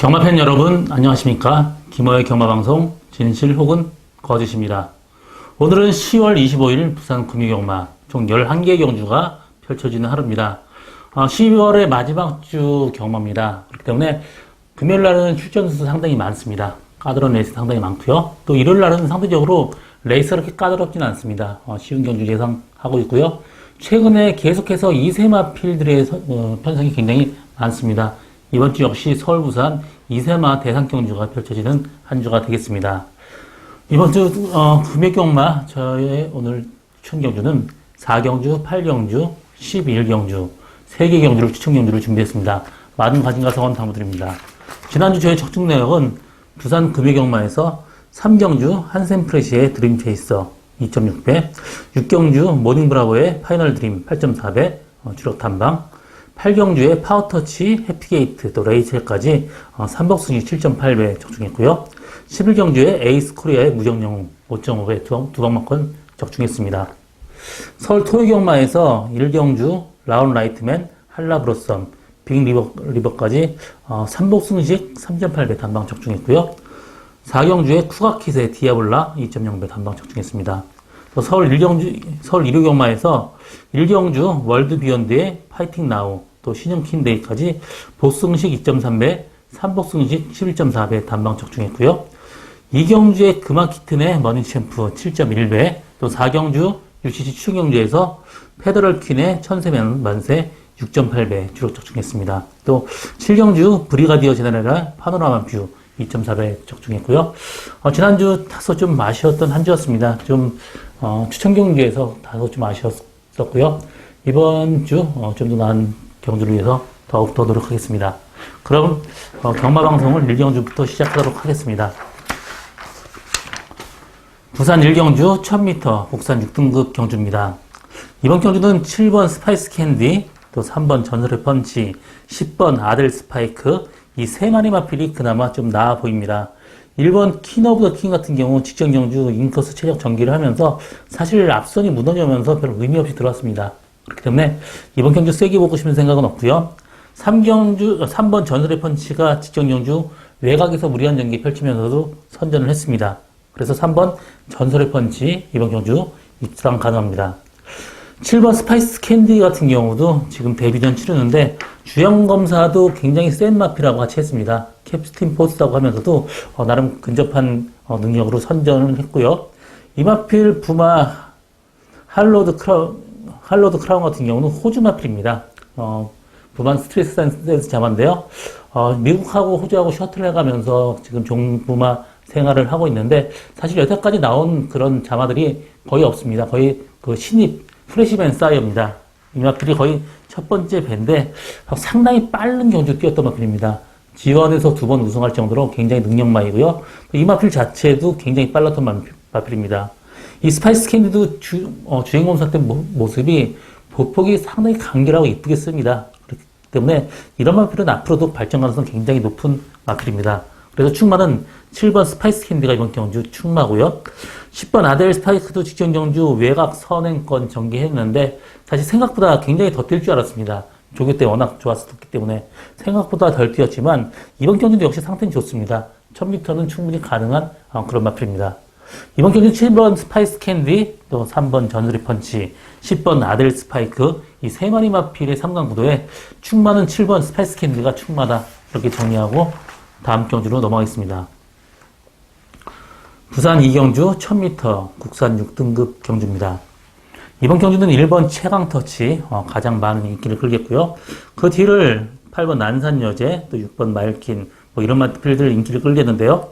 경마팬 여러분 안녕하십니까? 김어의 경마방송 진실 혹은 거짓입니다. 오늘은 10월 25일 부산 금유경마 총 11개의 경주가 펼쳐지는 하루입니다. 12월의 마지막 주 경마입니다. 그렇기 때문에 금요일 날은 출전 수 상당히 많습니다. 까다로운 레이스 상당히 많고요. 또 일요일 날은 상대적으로 레이스가 그렇게 까다롭지는 않습니다. 쉬운 경주 예상하고 있고요. 최근에 계속해서 2세마 필들의 편성이 굉장히 많습니다. 이번 주 역시 서울, 부산 2세마 대상 경주가 펼쳐지는 한 주가 되겠습니다. 이번 주 금요경마 저의 오늘 추천 경주는 4경주, 8경주, 11경주 3개 경주를 추천 경주를 준비했습니다. 많은 관심과 성원 당부드립니다. 지난주 저의 적중 내역은 부산 금요경마에서 3경주 한샘프레시의 드림 체이서 2.6배, 6경주 모닝브라보의 파이널 드림 8.4배 주력 탐방, 8경주의 파워터치, 해피게이트, 또 레이첼까지 3복승이 7.8배 적중했고요. 11경주의 에이스 코리아의 무정영웅 5.5배 두 방만권 적중했습니다. 서울 토요경마에서 1경주 라운 라이트맨, 한라브로썸, 빅 리버까지 3복승식 3.8배 단방 적중했고요. 4경주의 쿠가키스의 디아블라 2.0배 단방 적중했습니다. 또 서울 1호경마에서 1경주 월드 비욘드의 파이팅 나우, 또 신형 킨데이까지 보승식 2.3배, 3복승식 11.4배 단방 적중했고요. 2경주의 금화키튼의 머니챔프 7.1배, 또 4경주 UCC 추경주에서 페더럴 퀸의 천세면 만세 6.8배 주력 적중했습니다. 또 7경주 브리가디어 제네랄 파노라마 뷰 2.4배 적중했고요. 지난주 다소 좀 아쉬웠던 한 주였습니다. 추천 경주에서 다소 좀 아쉬웠었고요. 이번 주 좀 더 나은 경주를 위해서 더욱더 노력하겠습니다. 그럼 경마방송을 1경주부터 시작하도록 하겠습니다. 부산 1경주 1000m 국산 6등급 경주입니다. 이번 경주는 7번 스파이스 캔디, 또 3번 전설의 펀치, 10번 아델 스파이크, 이 세 마리 마필이 그나마 좀 나아 보입니다. 1번 킹 오브 더 킹 같은 경우 직전 경주 인커스 체력 전개를 하면서 사실 앞선이 무너지면서 별 의미 없이 들어왔습니다. 그렇기 때문에 이번 경주 세게 보고 싶은 생각은 없고요. 3번 전설의 펀치가 직전 경주 외곽에서 무리한 전개 펼치면서도 선전을 했습니다. 그래서 3번 전설의 펀치 이번 경주 입상 가능합니다. 7번 스파이스 캔디 같은 경우도 지금 데뷔전 치르는데 주행검사도 굉장히 센 마피라고 같이 했습니다. 캡스틴 포스라고 하면서도 나름 근접한 능력으로 선전을 했고요. 이 마필 부마 할로드 크라운 같은 경우는 호주 마필입니다. 부만 스트레스 센스 자마인데요. 미국하고 호주하고 셔틀을 해가면서 지금 종부마 생활을 하고 있는데 사실 여태까지 나온 그런 자마들이 거의 없습니다. 거의 그 신입 프레시맨 사이어입니다. 이 마필이 거의 첫 번째 배인데 상당히 빠른 경주 뛰었던 마필입니다. G1에서 2번 우승할 정도로 굉장히 능력마이고요. 이 마필 자체도 굉장히 빨랐던 마필입니다. 이 스파이스 캔디도 주행검사 때 모습이 보폭이 상당히 간결하고 이쁘게 씁니다. 그렇기 때문에 이런 마필은 앞으로도 발전 가능성이 굉장히 높은 마필입니다. 그래서 충마는 7번 스파이스 캔디가 이번 경주 충마고요. 10번 아델 스파이크도 직전 경주 외곽 선행권 전개했는데 사실 생각보다 굉장히 더 뛸 줄 알았습니다. 조교 때 워낙 좋았었기 때문에 생각보다 덜 뛰었지만 이번 경주도 역시 상태는 좋습니다. 1000m는 충분히 가능한 그런 마필입니다. 이번 경주 7번 스파이스 캔디, 또 3번 전설의 펀치, 10번 아델 스파이크 이 세 마리 마필의 3강 구도에 충마는 7번 스파이스 캔디가 충마다 이렇게 정리하고 다음 경주로 넘어가겠습니다. 부산 2경주 1000m 국산 6등급 경주입니다. 이번 경주는 1번 최강터치 가장 많은 인기를 끌겠고요. 그 뒤를 8번 난산여제, 또 6번 마일킨 이런 마필들 인기를 끌겠는데요.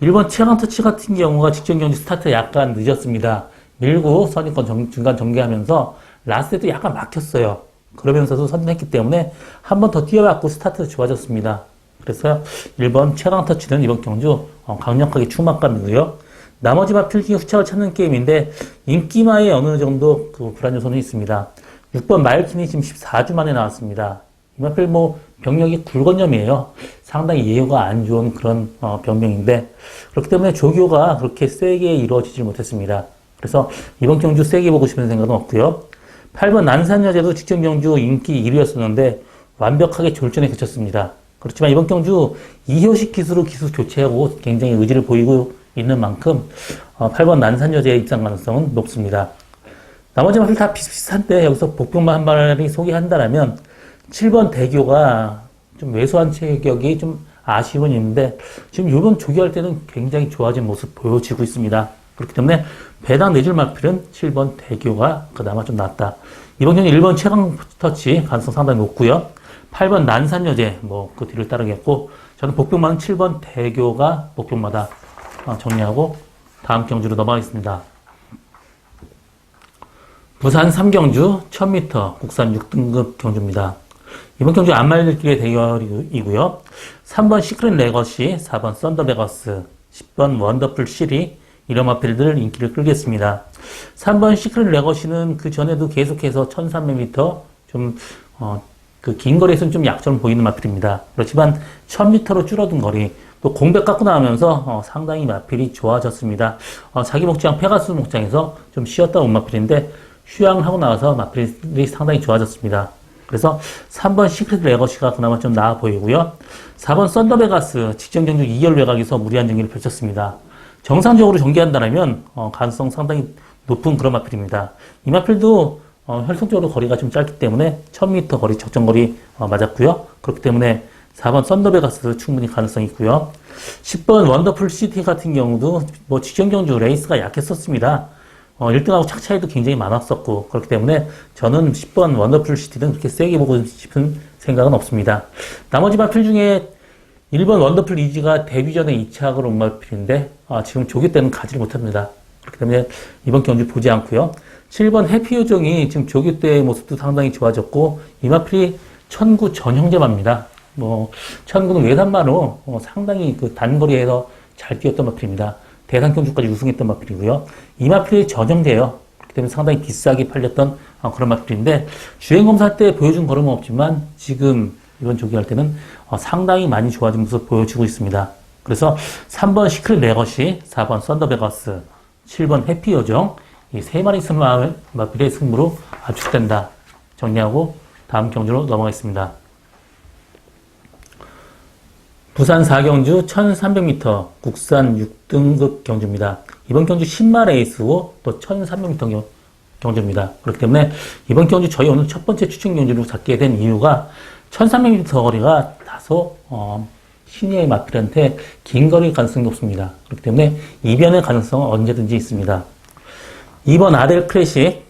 1번 최강터치 같은 경우가 직전 경주 스타트 약간 늦었습니다. 밀고 선입권 중간 전개하면서 라스트에도 약간 막혔어요. 그러면서도 선전했기 때문에 한 번 더 뛰어봤고 스타트 좋아졌습니다. 그래서 1번 최강터치는 이번 경주 강력하게 충막감이고요. 나머지 마필 중에 후착을 찾는 게임인데 인기마에 어느 정도 그 불안 요소는 있습니다. 6번 마일킨이 지금 14주 만에 나왔습니다. 이 마필 병력이 굴건염이에요. 상당히 예후가 안 좋은 그런 병명인데 그렇기 때문에 조교가 그렇게 세게 이루어지질 못했습니다. 그래서 이번 경주 세게 보고 싶은 생각은 없고요. 8번 난산여제도 직전 경주 인기 1위였었는데 완벽하게 졸전에 그쳤습니다. 그렇지만 이번 경주 이효식 기수로 기수 교체하고 굉장히 의지를 보이고 있는 만큼 8번 난산여제의 입상 가능성은 높습니다. 나머지 마필 다 비슷비슷한데 여기서 복병만 한 마리 소개한다면 7번 대교가 좀 왜소한 체격이 좀 아쉬운 있는데 지금 이번 조기할 때는 굉장히 좋아진 모습 보여지고 있습니다. 그렇기 때문에 배당 내줄 마필은 7번 대교가 그나마 좀 낫다. 이번 경기 1번 최강 터치 가능성 상당히 높고요. 8번 난산여제 그 뒤를 따르겠고 저는 복병만은 7번 대교가 복병마다 정리하고 다음 경주로 넘어가겠습니다. 부산 3경주 1000m 국산 6등급 경주입니다. 이번 경주 안말길의 대결이고요. 3번 시크릿 레거시, 4번 썬더베거스, 10번 원더풀 시리 이런 마필들 인기를 끌겠습니다. 3번 시크릿 레거시는 그 전에도 계속해서 1300m 긴 거리에서는 좀 약점을 보이는 마필입니다. 그렇지만 1000m로 줄어든 거리 또 공백 갖고 나오면서 상당히 마필이 좋아졌습니다. 자기 목장 페가수스 목장에서 좀 쉬었다 온 마필인데 휴양하고 나와서 마필이 상당히 좋아졌습니다. 그래서 3번 시크릿 레거시가 그나마 좀 나아 보이고요. 4번 썬더베가스 직전 경주 2열 외곽에서 무리한 경기를 펼쳤습니다. 정상적으로 전개한다면 가능성 상당히 높은 그런 마필입니다. 이 마필도 혈통적으로 거리가 좀 짧기 때문에 1000m 거리 적정거리 맞았고요. 그렇기 때문에 4번 썬더베가스 충분히 가능성이 있고요. 10번 원더풀 시티 같은 경우도 직전 경주 레이스가 약했었습니다. 1등하고 착 차이도 굉장히 많았었고 그렇기 때문에 저는 10번 원더풀 시티는 그렇게 세게 보고 싶은 생각은 없습니다. 나머지 마필 중에 1번 원더풀 이지가 데뷔 전에 2착으로 온 마필인데 지금 조기 때는 가지를 못합니다. 그렇기 때문에 이번 경주 보지 않고요. 7번 해피요정이 지금 조기 때의 모습도 상당히 좋아졌고 이 마필이 천구 전형제마입니다. 천구는 외산마로 상당히 그 단거리에서 잘 뛰었던 마필입니다. 대상 경주까지 우승했던 마필이고요. 이 마필이 전형제예요. 그렇기 때문에 상당히 비싸게 팔렸던 그런 마필인데 주행검사 때 보여준 걸음은 없지만 지금 이번 조기할 때는 상당히 많이 좋아진 모습 보여주고 있습니다. 그래서 3번 시크릿 레거시, 4번 썬더베거스, 7번 해피요정 이 세 마리 마필의 승부로 압축된다. 정리하고 다음 경주로 넘어가겠습니다. 부산 4경주 1300m 국산 6등급 경주입니다. 이번 경주 10마 레이스고 또 1300m 경주입니다. 그렇기 때문에 이번 경주 저희 오늘 첫 번째 추천 경주로 잡게 된 이유가 1300m 거리가 다소 신예의 마필한테 긴 거리 가능성이 높습니다. 그렇기 때문에 이변의 가능성은 언제든지 있습니다. 2번 아델 클래식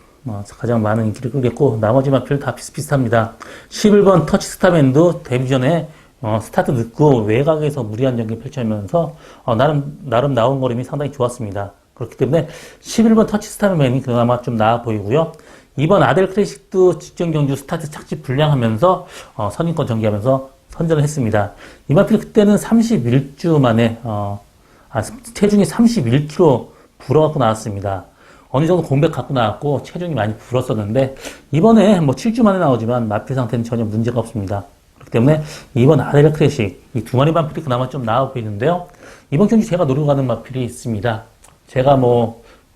가장 많은 인기를 끌겠고 나머지 마필 다 비슷비슷합니다. 11번 터치 스타맨도 데뷔 전에 스타트 늦고 외곽에서 무리한 경기 펼쳐면서 나름 나온 걸음이 상당히 좋았습니다. 그렇기 때문에 11번 터치 스타맨이 그나마 좀 나아 보이고요. 2번 아델 클래식도 직전 경주 스타트 착지 불량하면서 선임권 전개하면서 선전을 했습니다. 이 마필 그때는 31주 만에 체중이 31kg 불어갖고 나왔습니다. 어느 정도 공백 갖고 나왔고 체중이 많이 불었었는데 이번에 7주 만에 나오지만 마필 상태는 전혀 문제가 없습니다. 그렇기 때문에 이번 아델 클래식 이 두 마리 마필이 그나마 좀 나아 보이는데요. 이번 경주 제가 노리고 가는 마필이 있습니다. 제가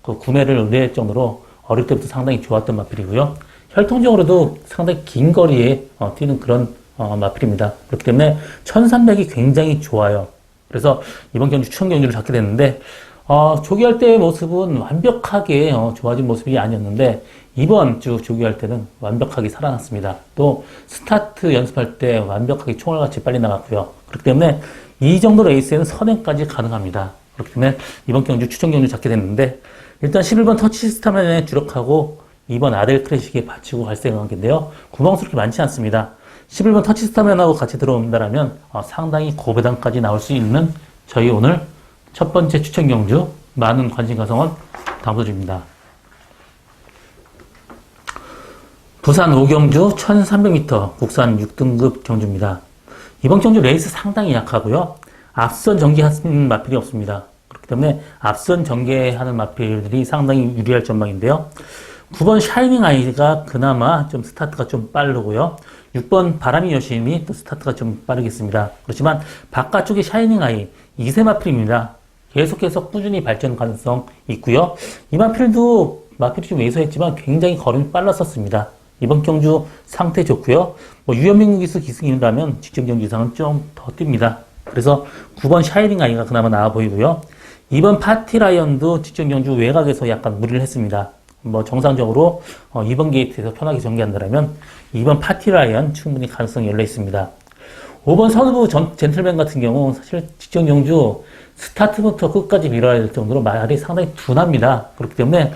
그 구매를 의뢰할 정도로 어릴 때부터 상당히 좋았던 마필이고요. 혈통적으로도 상당히 긴 거리에 뛰는 그런 마필입니다. 그렇기 때문에 1300이 굉장히 좋아요. 그래서 이번 경주 추천 경주를 잡게 됐는데 조기할 때의 모습은 완벽하게 좋아진 모습이 아니었는데 이번 주 조기할 때는 완벽하게 살아났습니다. 또 스타트 연습할 때 완벽하게 총알같이 빨리 나갔고요. 그렇기 때문에 이 정도 레이스에는 선행까지 가능합니다. 그렇기 때문에 이번 경주 추천 경주 잡게 됐는데 일단 11번 터치 스타맨에 주력하고 2번 아델 클래식에 받치고 갈 생각인데요. 구멍스럽게 많지 않습니다. 11번 터치 스타맨하고 같이 들어온다면 상당히 고배당까지 나올 수 있는 저희 오늘 첫 번째 추천 경주 많은 관심 가성은 담아드립니다. 부산 5경주 1300m 국산 6등급 경주입니다. 이번 경주 레이스 상당히 약하고요. 앞선 전개하는 마필이 없습니다. 그렇기 때문에 앞선 전개하는 마필들이 상당히 유리할 전망인데요. 9번 샤이닝 아이가 그나마 좀 스타트가 좀 빠르고요. 6번 바람이 여심이 또 스타트가 좀 빠르겠습니다. 그렇지만 바깥쪽에 샤이닝 아이 2세 마필입니다. 계속해서 꾸준히 발전 가능성 있고요. 이 마필도 마필이 좀 왜소했지만 굉장히 걸음이 빨랐었습니다. 이번 경주 상태 좋고요. 뭐 유현민 기수 기승이라면 직전 경주 이상은 좀 더 뜁니다. 그래서 9번 샤이닝 아이가 그나마 나아 보이고요. 2번 파티라이언도 직전 경주 외곽에서 약간 무리를 했습니다. 뭐 정상적으로 2번 게이트에서 편하게 전개한다면 2번 파티라이언 충분히 가능성이 열려 있습니다. 5번 선우부 젠틀맨 같은 경우 사실 직전 경주 스타트부터 끝까지 밀어야 될 정도로 말이 상당히 둔합니다. 그렇기 때문에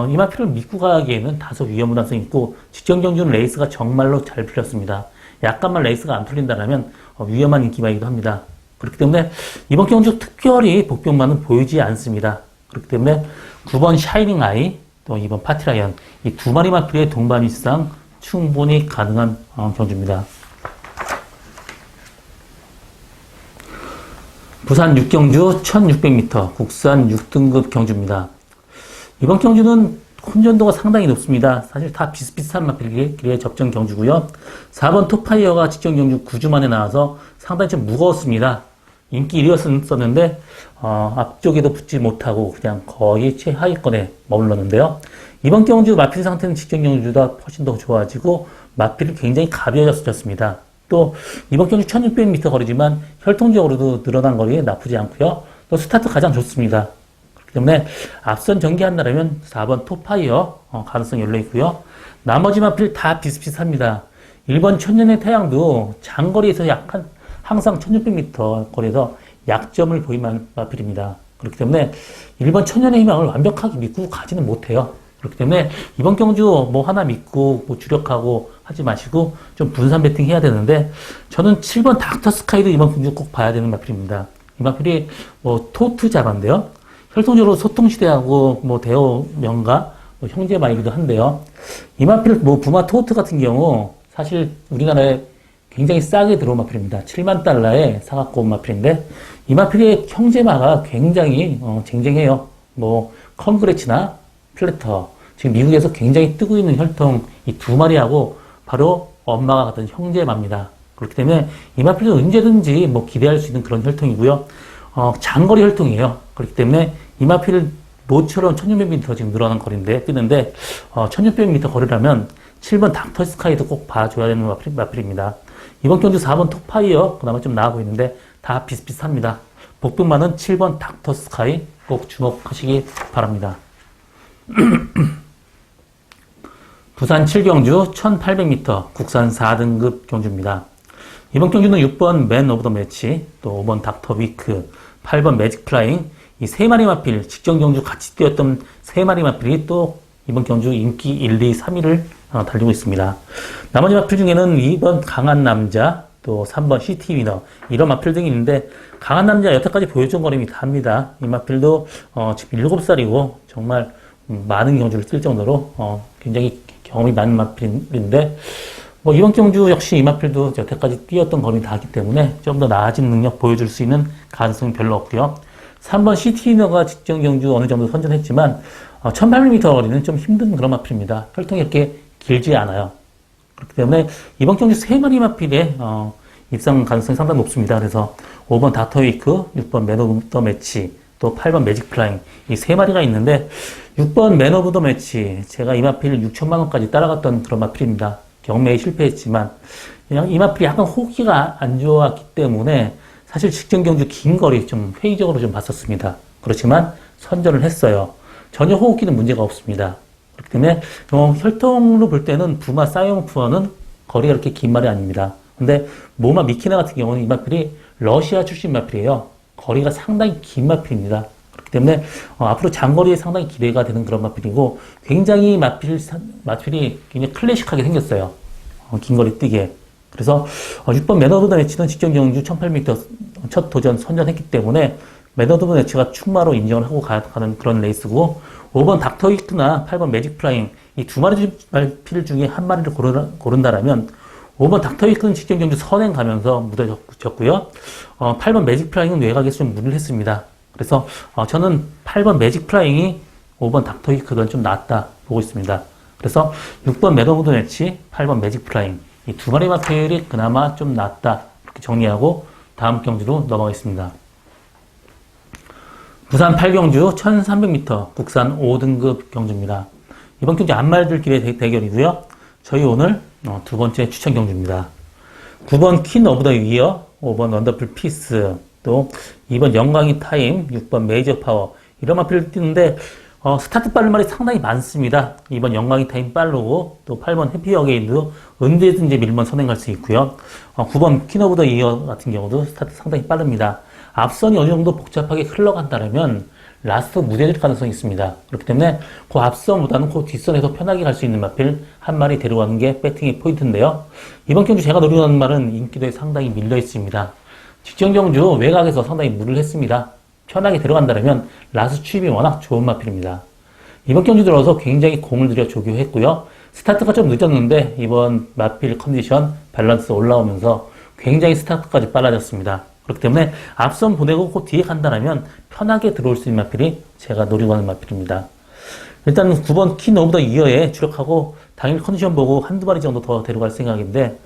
이 마필을 믿고 가기에는 다소 위험 부담성이 있고 직전 경주는 레이스가 정말로 잘 풀렸습니다. 약간만 레이스가 안 풀린다면 위험한 인기마이기도 합니다. 그렇기 때문에 이번 경주 특별히 복병만은 보이지 않습니다. 그렇기 때문에 9번 샤이닝 아이 또 2번 파티라이언 이 두 마리 마필의 동반 일상 충분히 가능한 경주입니다. 부산 6경주 1600m 국산 6등급 경주입니다. 이번 경주는 혼전도가 상당히 높습니다. 사실 다 비슷비슷한 마필의 접전 경주고요. 4번 토파이어가 직전 경주 9주 만에 나와서 상당히 좀 무거웠습니다. 인기 1위였었는데 앞쪽에도 붙지 못하고 그냥 거의 최하위권에 머물렀는데요. 이번 경주 마필 상태는 직전 경주보다 훨씬 더 좋아지고 마필이 굉장히 가벼워졌습니다. 또 이번 경주 1600m 거리지만 혈통적으로도 늘어난 거리 나쁘지 않고요. 또 스타트 가장 좋습니다. 그렇기 때문에 앞선 전개한다면 4번 토파이어 가능성이 열려 있고요. 나머지 마필 다 비슷비슷합니다. 1번 천년의 태양도 장거리에서 약간 항상 1600m 거리에서 약점을 보이는 마필입니다. 그렇기 때문에 1번 천년의 희망을 완벽하게 믿고 가지는 못해요. 그렇기 때문에 이번 경주 뭐 하나 믿고 뭐 주력하고 하지 마시고 좀 분산 배팅 해야 되는데 저는 7번 닥터 스카이도 이번 경주 꼭 봐야 되는 마필입니다. 이 마필이 뭐 토트 자반데요. 혈통적으로 소통시대하고 뭐 대호 명가 뭐 형제 마이기도 한데요. 이 마필 뭐 부마 토트 같은 경우 사실 우리나라에 굉장히 싸게 들어온 마필입니다. 7만 달러에 사갖고 온 마필인데 이 마필의 형제마가 굉장히 쟁쟁해요. 뭐 컨그레치나 플래터 지금 미국에서 굉장히 뜨고 있는 혈통 이 두 마리하고 바로 엄마가 같은 형제마입니다. 그렇기 때문에 이 마필도 언제든지 뭐 기대할 수 있는 그런 혈통이고요. 장거리 혈통이에요. 그렇기 때문에 이 마필 모처럼 1600m 지금 늘어난 거리인데 뛰는데 1600m 거리라면 7번 닥터 스카이도 꼭 봐줘야 되는 마필입니다. 이번 경주 4번 토파이어 그나마 좀 나아 보이는데 다 비슷비슷합니다. 복등만은 7번 닥터 스카이 꼭 주목하시기 바랍니다. 부산 7경주 1800m 국산 4등급 경주입니다. 이번 경주는 6번 맨 오브 더 매치, 또 5번 닥터 위크, 8번 매직 플라잉 이 세 마리 마필 직전 경주 같이 뛰었던 세 마리 마필이 또 이번 경주 인기 1, 2, 3위를 달리고 있습니다. 나머지 마필 중에는 2번 강한 남자, 또 3번 시티 위너 이런 마필 등이 있는데 강한 남자 여태까지 보여준 거림이 답니다. 이 마필도 지금 7살이고 정말 많은 경주를 뛸 정도로 굉장히 경험이 많은 마필인데 뭐 이번 경주 역시 이 마필도 여태까지 뛰었던 거림이 다하기 때문에 좀 더 나아진 능력 보여줄 수 있는 가능성이 별로 없고요. 3번 시티 위너가 직전 경주 어느 정도 선전했지만 1800m 거리는 좀 힘든 그런 마필입니다. 혈통이 이렇게 길지 않아요. 그렇기 때문에 이번 경주 세 마리 마필의 입상 가능성이 상당히 높습니다. 그래서 5번 닥터 위크, 6번 맨 오브 더 매치, 또 8번 매직 플라잉 이 세 마리가 있는데 6번 맨 오브 더 매치 제가 이 마필 6천만 원까지 따라갔던 그런 마필입니다. 경매에 실패했지만 그냥 이 마필이 약간 호기가 안 좋았기 때문에 사실 직전 경주 긴 거리 좀 회의적으로 좀 봤었습니다. 그렇지만 선전을 했어요. 전혀 호흡기는 문제가 없습니다. 그렇기 때문에 혈통으로 볼 때는 부마 사이오프어는 거리가 그렇게 긴 말이 아닙니다. 근데 모마 미키나 같은 경우는 이 마필이 러시아 출신 마필이에요. 거리가 상당히 긴 마필입니다. 그렇기 때문에 앞으로 장거리에 상당히 기대가 되는 그런 마필이고 굉장히 마필이 굉장히 클래식하게 생겼어요. 긴 거리 뛰게. 그래서 6번 맨 오브 더 매치는 직전 경주 1800m 첫 도전 선전했기 때문에 맨 오브 더 매치가 충마로 인정을 하고 가는 그런 레이스고 5번 닥터 위크나 8번 매직 플라잉 이 두 마리 마필 중에 한 마리를 고른다라면 5번 닥터 위크는 직전 경주 선행 가면서 무뎌졌고요. 8번 매직 플라잉은 외곽에서 좀 무리를 했습니다. 그래서 저는 8번 매직 플라잉이 5번 닥터 위크가 좀 낫다 보고 있습니다. 그래서 6번 맨 오브 더 매치, 8번 매직 플라잉 이 두 마리 마필이 그나마 좀 낫다 이렇게 정리하고 다음 경주로 넘어가겠습니다. 부산 8경주 1300m 국산 5등급 경주입니다. 이번 경주 안말들끼리의 대결이고요. 저희 오늘 두 번째 추천 경주입니다. 9번 퀸 오브 더 위어, 5번 원더풀 피스, 또 2번 영광이 타임, 6번 메이저 파워 이런 마필을 뛰는데 스타트 빠른 말이 상당히 많습니다. 2번 영광이 타임 빠르고 또 8번 해피 어게인도 언제든지 밀면 선행할 수 있고요. 9번 퀸 오브 더 위어 같은 경우도 스타트 상당히 빠릅니다. 앞선이 어느 정도 복잡하게 흘러간다면 라스트 무대될 가능성이 있습니다. 그렇기 때문에 그 앞선보다는 그 뒷선에서 편하게 갈 수 있는 마필 한 마리 데려가는 게 배팅의 포인트인데요. 이번 경주 제가 노리는 말은 인기도에 상당히 밀려 있습니다. 직전 경주 외곽에서 상당히 무리를 했습니다. 편하게 데려간다면 라스 추입이 워낙 좋은 마필입니다. 이번 경주 들어서 굉장히 공을 들여 조교했고요. 스타트가 좀 늦었는데 이번 마필 컨디션 밸런스 올라오면서 굉장히 스타트까지 빨라졌습니다. 그렇기 때문에 앞선 보내고 그 뒤에 간다면 편하게 들어올 수 있는 마필이 제가 노리고 하는 마필입니다. 일단 9번 퀸 오브 더 이어에 주력하고 당일 컨디션 보고 한두 마리 정도 더 데려갈 생각인데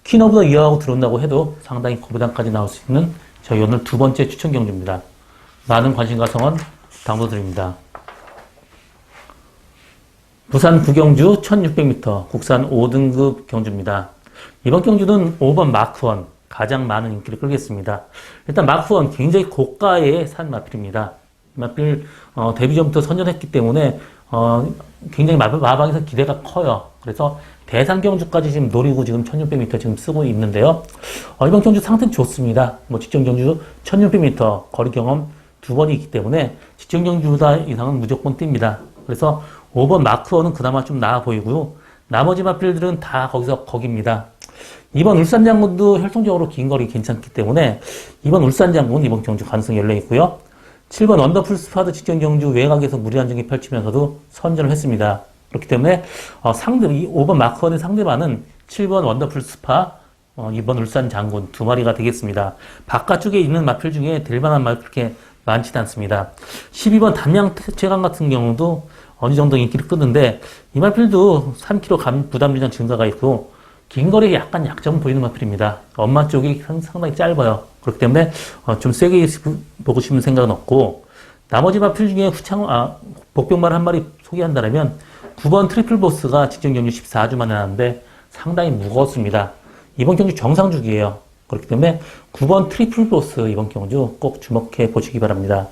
퀸 오브 더 이어하고 들어온다고 해도 상당히 고부담까지 나올 수 있는 저희 오늘 두 번째 추천 경주입니다. 많은 관심과 성원 당부드립니다. 부산 구경주 1600m 국산 5등급 경주입니다. 이번 경주는 5번 마크1 가장 많은 인기를 끌겠습니다. 일단 마크1 굉장히 고가의 산 마필입니다. 마필 데뷔 전부터 선전했기 때문에 굉장히 마방에서 기대가 커요. 그래서 대상 경주까지 지금 노리고 지금 1600m 지금 쓰고 있는데요. 이번 경주 상태는 좋습니다. 직전 경주 1600m 거리 경험 두 번이 있기 때문에 직전 경주보다 이상은 무조건 뜁니다. 그래서 5번 마크1은 그나마 좀 나아 보이고요. 나머지 마필들은 다 거기입니다. 이번 울산장군도 혈통적으로 긴 거리 괜찮기 때문에 이번 울산장군 이번 경주 가능성이 열려 있고요. 7번 원더풀 스파드 직전 경주 외곽에서 무리한 전기 펼치면서도 선전을 했습니다. 그렇기 때문에 이 5번 마크1의 상대방은 7번 원더풀 스파, 2번 울산장군 두 마리가 되겠습니다. 바깥쪽에 있는 마필 중에 될 만한 마필 그렇게 많지는 않습니다. 12번 담양 최강 같은 경우도 어느 정도 인기를 끄는데 이 마필도 3kg 부담리장 증가가 있고 긴 거리에 약간 약점 보이는 마필입니다. 엄마 쪽이 상당히 짧아요. 그렇기 때문에 좀 세게 보고 싶은 생각은 없고 나머지 마필 중에 복병말 한 마리 소개한다면 9번 트리플 보스가 직전 경주 14주 만에 나왔는데 상당히 무거웠습니다. 이번 경주 정상주기예요. 그렇기 때문에 9번 트리플 보스 이번 경주 꼭 주목해 보시기 바랍니다.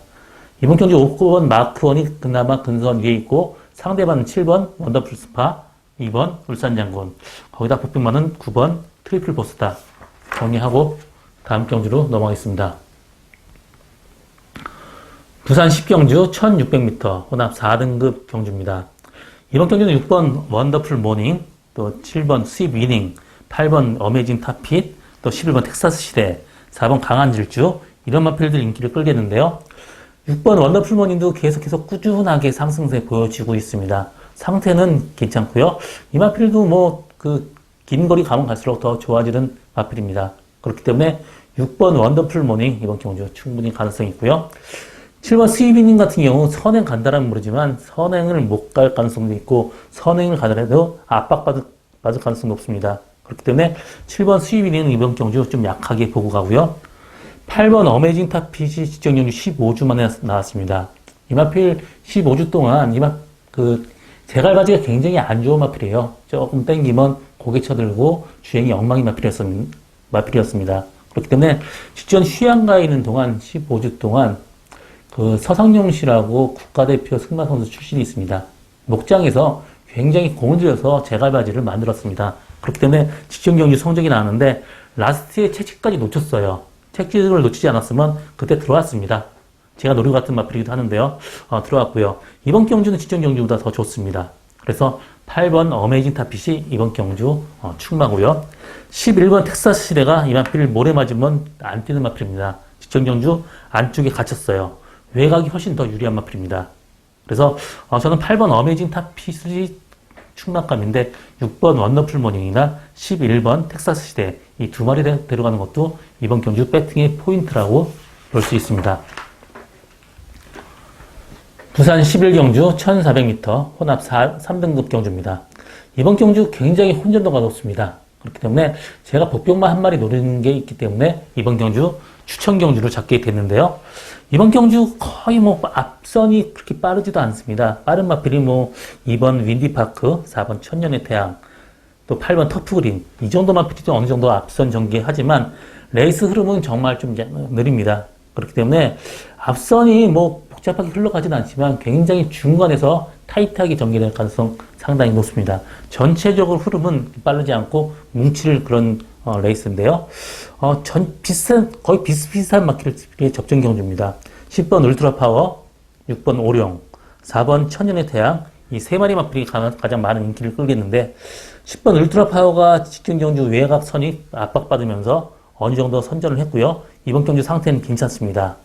이번 경주 5번 마크1이 그나마 근선 위에 있고 상대방은 7번 원더풀 스파, 2번 울산장군, 거기다 복병만은 9번 트리플 보스다. 정리하고 다음 경주로 넘어가겠습니다. 부산 10경주 1600m 혼합 4등급 경주입니다. 이번 경주는 6번 원더풀 모닝, 또 7번 스윕 위닝, 8번 어메이징 탑핏, 또 11번 텍사스 시대, 4번 강한 질주 이런 마필들 인기를 끌겠는데요. 6번 원더풀 모닝도 계속해서 꾸준하게 상승세 보여지고 있습니다. 상태는 괜찮고요. 이 마필도 긴 거리 가면 갈수록 더 좋아지는 마필입니다. 그렇기 때문에 6번 원더풀 모닝 이번 경주 충분히 가능성이 있고요. 7번 스위비닝 같은 경우 선행 간다라면 모르지만 선행을 못 갈 가능성도 있고 선행을 가더라도 압박받을 가능성이 높습니다. 그렇기 때문에 7번 스위비닝은 이번 경주 좀 약하게 보고 가고요. 8번 어메이징 탑핏이 직전 경주 15주 만에 나왔습니다. 이 마필 15주 동안 제갈바지가 굉장히 안 좋은 마필이에요. 조금 땡기면 고개 쳐들고 주행이 엉망인 마필이었습니다. 그렇기 때문에 직전 휴양가에 있는 동안 15주 동안 서상용 씨라고 국가대표 승마 선수 출신이 있습니다. 목장에서 굉장히 공을 들여서 제갈바지를 만들었습니다. 그렇기 때문에 직전 경주 성적이 나왔는데 라스트에 채찍까지 놓쳤어요. 채찍을 놓치지 않았으면 그때 들어왔습니다. 제가 노리고 같은 마필이기도 하는데요. 들어왔고요. 이번 경주는 직전 경주보다 더 좋습니다. 그래서 8번 어메이징 탑핏이 이번 경주 축마고요. 11번 텍사스 시대가 이 마필을 모래 맞으면 안 뛰는 마필입니다. 직전 경주 안쪽에 갇혔어요. 외곽이 훨씬 더 유리한 마필입니다. 그래서 저는 8번 어메이징 탑핏이 충막감인데 6번 원더풀 모닝이나 11번 텍사스 시대 이 두 마리 데려가는 것도 이번 경주 배팅의 포인트라고 볼 수 있습니다. 부산 11경주 1400m 혼합 3등급 경주입니다. 이번 경주 굉장히 혼전도가 높습니다. 그렇기 때문에 제가 복병만 한 마리 노리는 게 있기 때문에 이번 경주 추천 경주를 잡게 됐는데요. 이번 경주 거의 앞선이 그렇게 빠르지도 않습니다. 빠른 마필이 2번 윈디파크, 4번 천년의 태양, 또 8번 터프그린. 이 정도만 피팅도 어느 정도 앞선 전개하지만 레이스 흐름은 정말 좀 느립니다. 그렇기 때문에 앞선이 뭐 복잡하게 흘러가진 않지만 굉장히 중간에서 타이트하게 전개될 가능성 상당히 높습니다. 전체적으로 흐름은 빠르지 않고 뭉칠 그런 레이스인데요. 거의 비슷비슷한 마켓의 접전 경주입니다. 10번 울트라 파워, 6번 오룡, 4번 천년의 태양, 이 세 마리 마필이 가장 많은 인기를 끌겠는데 10번 울트라 파워가 직전 경주 외곽선이 압박받으면서 어느 정도 선전을 했고요. 이번 경주 상태는 괜찮습니다.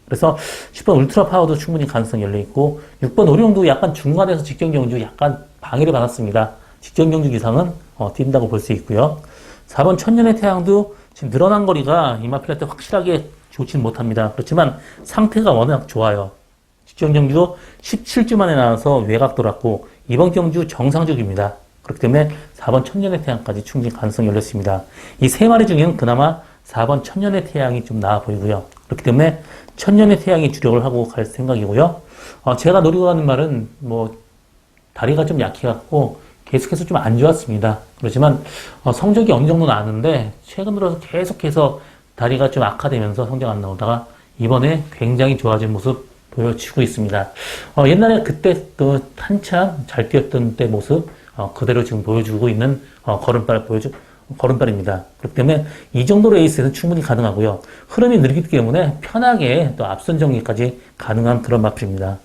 그래서 10번 울트라 파워도 충분히 가능성이 열려있고 6번 오룡도 약간 중간에서 직전 경주 약간 방해를 받았습니다. 직전 경주 기상은 뛴다고 볼 수 있고요. 4번 천년의 태양도 지금 늘어난 거리가 이마필한테 확실하게 좋지는 못합니다. 그렇지만 상태가 워낙 좋아요. 직전 경주 17주 만에 나와서 외곽 돌았고 이번 경주 정상적입니다. 그렇기 때문에 4번 천년의 태양까지 충분히 가능성이 열렸습니다. 이 세 마리 중에는 그나마 4번 천년의 태양이 좀 나아 보이고요. 그렇기 때문에 천년의 태양이 주력을 하고 갈 생각이고요. 제가 노리고 가는 말은 다리가 좀 약해갖고 계속해서 좀 안 좋았습니다. 그렇지만 성적이 어느 정도 나왔는데 최근 들어서 계속해서 다리가 좀 악화되면서 성적 안 나오다가 이번에 굉장히 좋아진 모습 보여주고 있습니다. 옛날에 그때 한참 잘 뛰었던 때 모습 그대로 지금 보여주고 있는 걸음발입니다. 그렇기 때문에 이 정도 레이스에는 충분히 가능하고요. 흐름이 느리기 때문에 편하게 또 앞선 정리까지 가능한 그런 마필입니다.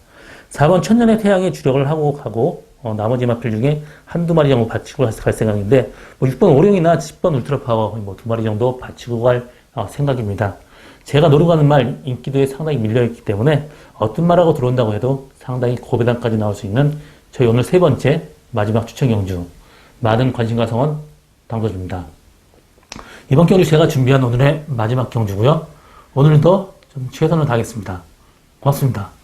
4번 천년의 태양에 주력을 하고 가고 나머지 마필 중에 한두 마리 정도 받치고 갈 생각인데 6번 오룡이나 10번 울트라 파워 두 마리 정도 받치고 갈 생각입니다. 제가 노리고 가는 말 인기도에 상당히 밀려있기 때문에 어떤 말하고 들어온다고 해도 상당히 고배당까지 나올 수 있는 저희 오늘 세 번째 마지막 추천 경주 많은 관심과 성원 당도줍니다. 이번 경주 제가 준비한 오늘의 마지막 경주고요. 오늘도 좀 최선을 다하겠습니다. 고맙습니다.